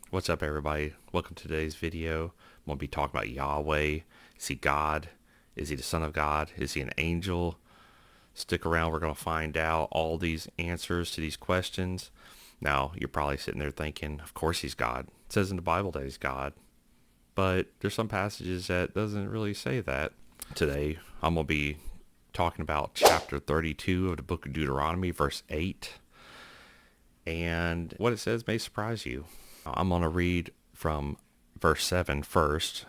What's up, everybody? Welcome to today's video. I'm going to be talking about Yahweh. Is he God? Is he the Son of God? Is he an angel? Stick around. We're going to find out all these answers to these questions. Now, you're probably sitting there thinking, of course he's God. It says in the Bible that he's God. But there's some passages that doesn't really say that. Today, I'm going to be talking about chapter 32 of the book of Deuteronomy, verse 8. And what it says may surprise you. I'm going to read from verse 7 first.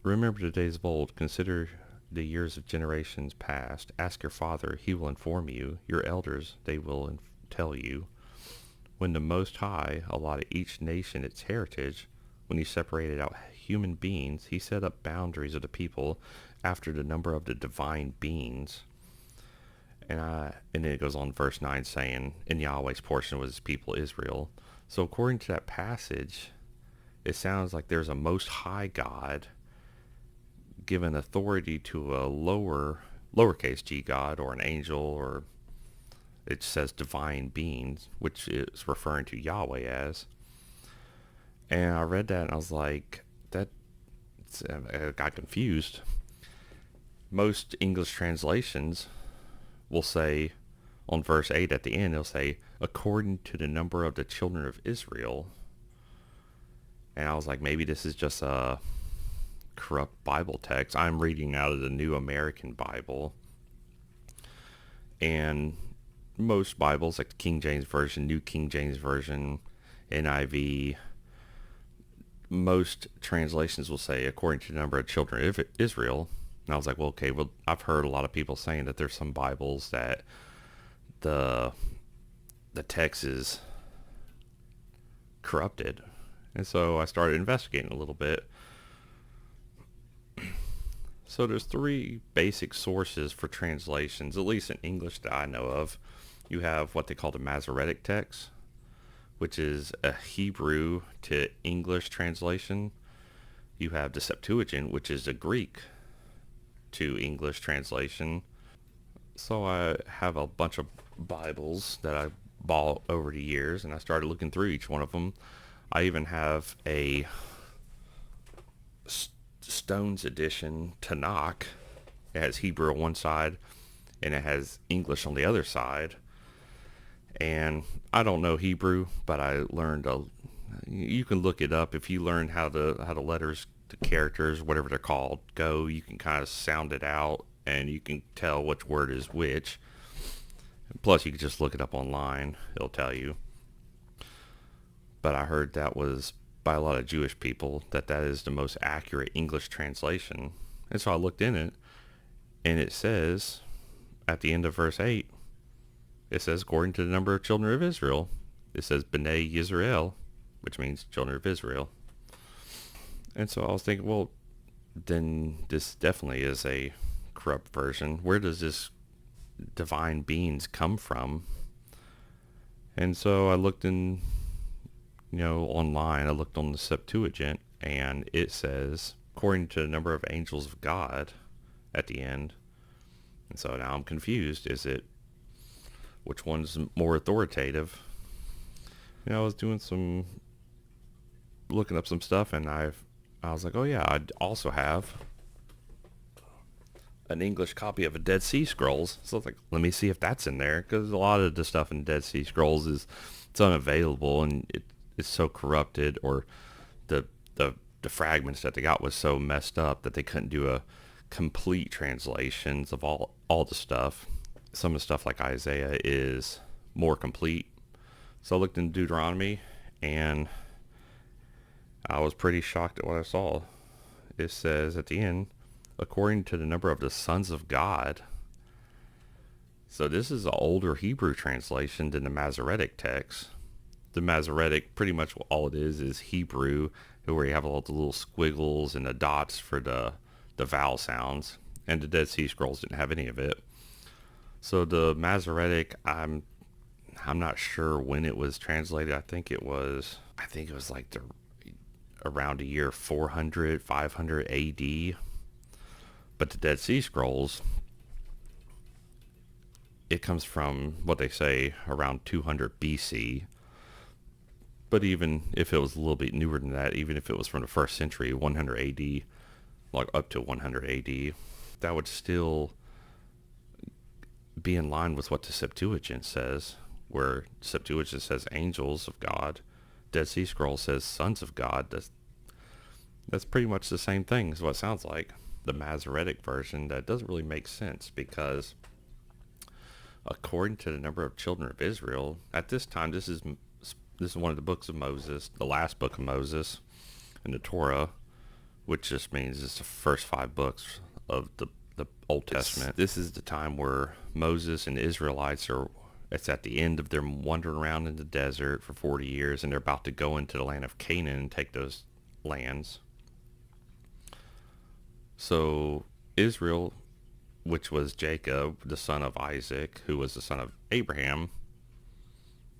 Remember the days of old. Consider the years of generations past. Ask your father, he will inform you. Your elders, they will tell you. When the Most High allotted each nation its heritage, when he separated out human beings, he set up boundaries of the people after the number of the divine beings. And then it goes on verse 9 saying, in Yahweh's portion was his people Israel. So according to that passage, it sounds like there's a Most High God given authority to a lowercase g God or an angel, or it says divine beings, which is referring to Yahweh as. And I read that and I was like, I got confused. Most English translations will say on verse 8 at the end, it'll say, according to the number of the children of Israel. And I was like, maybe this is just a corrupt Bible text. I'm reading out of the New American Bible. And most Bibles, like the King James Version, New King James Version, NIV, most translations will say, according to the number of children of Israel. And I was like, well, okay, well, I've heard a lot of people saying that there's some Bibles that the text is corrupted. And so I started investigating a little bit. So there's three basic sources for translations, at least in English that I know of. You have what they call the Masoretic text, which is a Hebrew to English translation. You have the Septuagint, which is a Greek to English translation. So I have a bunch of Bibles that I bought over the years, and I started looking through each one of them. I even have a Stone's edition Tanakh. It has Hebrew on one side and it has English on the other side. And I don't know Hebrew, but I learned you can look it up. If you learn how the letters, the characters, whatever they're called, go, you can kind of sound it out and you can tell which word is which. Plus, you can just look it up online. It'll tell you. But I heard that was by a lot of Jewish people that is the most accurate English translation. And so I looked in it, and it says at the end of verse 8, it says according to the number of children of Israel. It says B'nai Yisrael, which means children of Israel. And so I was thinking, well, then this definitely is a corrupt version. Where does this divine beings come from? And so I looked in, online. I looked on the Septuagint, and it says according to the number of angels of God at the end. And so now I'm confused. Which one's more authoritative? I was doing looking up some stuff, and I was like, oh yeah, I also have an English copy of a Dead Sea Scrolls. So I was like, let me see if that's in there, because a lot of the stuff in Dead Sea Scrolls it's unavailable, and it's so corrupted, or the fragments that they got was so messed up that they couldn't do a complete translations of all the stuff. Some of the stuff like Isaiah is more complete. So I looked in Deuteronomy, and I was pretty shocked at what I saw. It says at the end, according to the number of the sons of God. So this is an older Hebrew translation than the Masoretic text. The Masoretic, pretty much all it is Hebrew, where you have all the little squiggles and the dots for the vowel sounds. And the Dead Sea Scrolls didn't have any of it. So the Masoretic, I'm not sure when it was translated. I think it was like around the year 400, 500 AD. But the Dead Sea Scrolls, it comes from what they say around 200 BC. But even if it was a little bit newer than that, even if it was from the first century, 100 AD, like up to 100 AD, that would still be in line with what the Septuagint says, where Septuagint says angels of God. Dead Sea Scroll says sons of God. That's pretty much the same thing is what it sounds like. The Masoretic version, that doesn't really make sense because according to the number of children of Israel, at this time, this is one of the books of Moses, the last book of Moses in the Torah, which just means it's the first 5 books of the Old Testament. This is the time where Moses and the Israelites it's at the end of them wandering around in the desert for 40 years, and they're about to go into the land of Canaan and take those lands. So Israel, which was Jacob, the son of Isaac, who was the son of Abraham,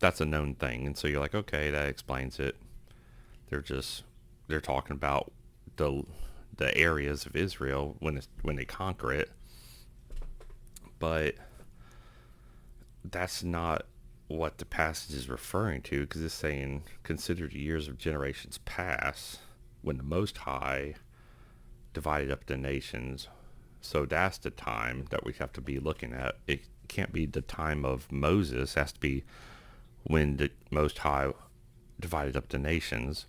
that's a known thing. And so you're like, okay, that explains it. They're talking about the areas of Israel when they conquer it. But that's not what the passage is referring to, because it's saying, consider the years of generations past when the Most High divided up the nations. So that's the time that we have to be looking at. It can't be the time of Moses. It has to be when the Most High divided up the nations.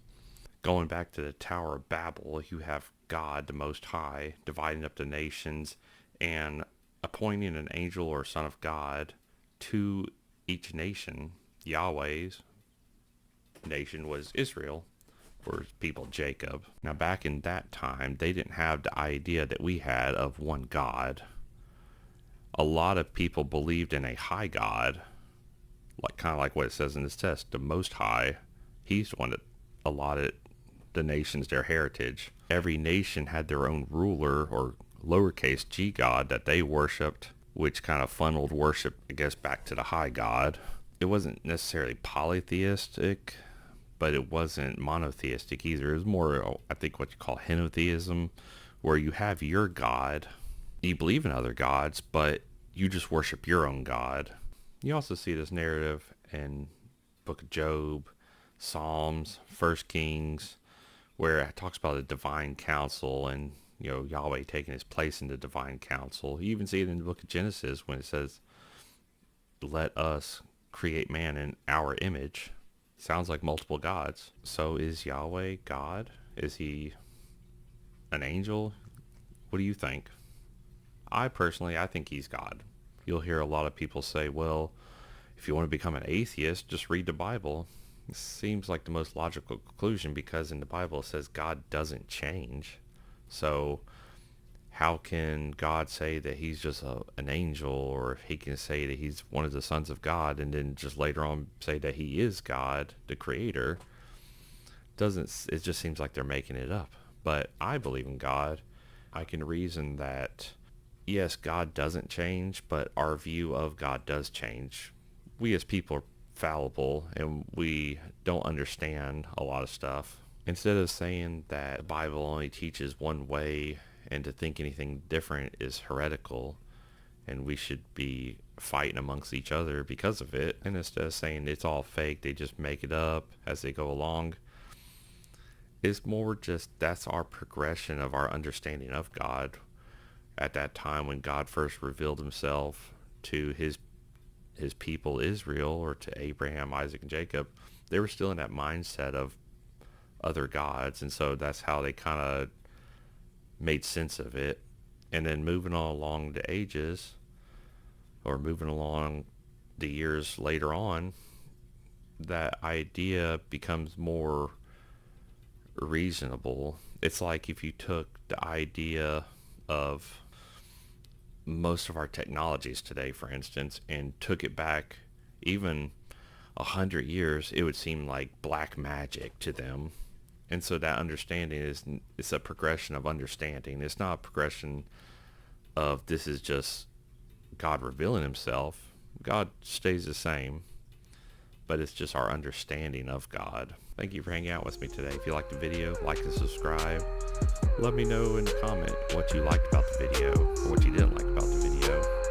Going back to the Tower of Babel, you have God, the Most High, dividing up the nations and appointing an angel or son of God to each nation. Yahweh's nation was Israel, or people Jacob. Now back in that time, they didn't have the idea that we had of one God. A lot of people believed in a high God, kind of like what it says in this text, the Most High. He's the one that allotted the nations their heritage. Every nation had their own ruler or lowercase g God that they worshipped, which kind of funneled worship, I guess, back to the high God. It wasn't necessarily polytheistic, but it wasn't monotheistic either. It was more, I think, what you call henotheism, where you have your God. You believe in other gods, but you just worship your own God. You also see this narrative in Book of Job, Psalms, First Kings, where it talks about a divine council and, Yahweh taking his place in the divine council. You even see it in the Book of Genesis when it says, let us create man in our image. Sounds like multiple gods. So is Yahweh God? Is he an angel? What do you think? I think he's God. You'll hear a lot of people say, well, if you want to become an atheist, just read the Bible. It seems like the most logical conclusion, because in the Bible it says God doesn't change. So how can God say that he's just an angel, or he can say that he's one of the sons of God and then just later on say that he is God, the creator? It just seems like they're making it up. But I believe in God. I can reason that, yes, God doesn't change, but our view of God does change. We as people are fallible and we don't understand a lot of stuff. Instead of saying that the Bible only teaches one way and to think anything different is heretical and we should be fighting amongst each other because of it, and instead of saying it's all fake, they just make it up as they go along, it's more just that's our progression of our understanding of God. At that time when God first revealed himself to his people Israel, or to Abraham, Isaac, and Jacob, they were still in that mindset of other gods, and so that's how they kind of made sense of it. And then moving on along the ages, or moving along the years later on, that idea becomes more reasonable. It's like if you took the idea of most of our technologies today, for instance, and took it back even 100 years, it would seem like black magic to them. And so that understanding it's a progression of understanding. It's not a progression of this is just God revealing himself. God stays the same, but it's just our understanding of God. Thank you for hanging out with me today. If you liked the video, like and subscribe. Let me know in the comment what you liked about the video or what you didn't like about the video.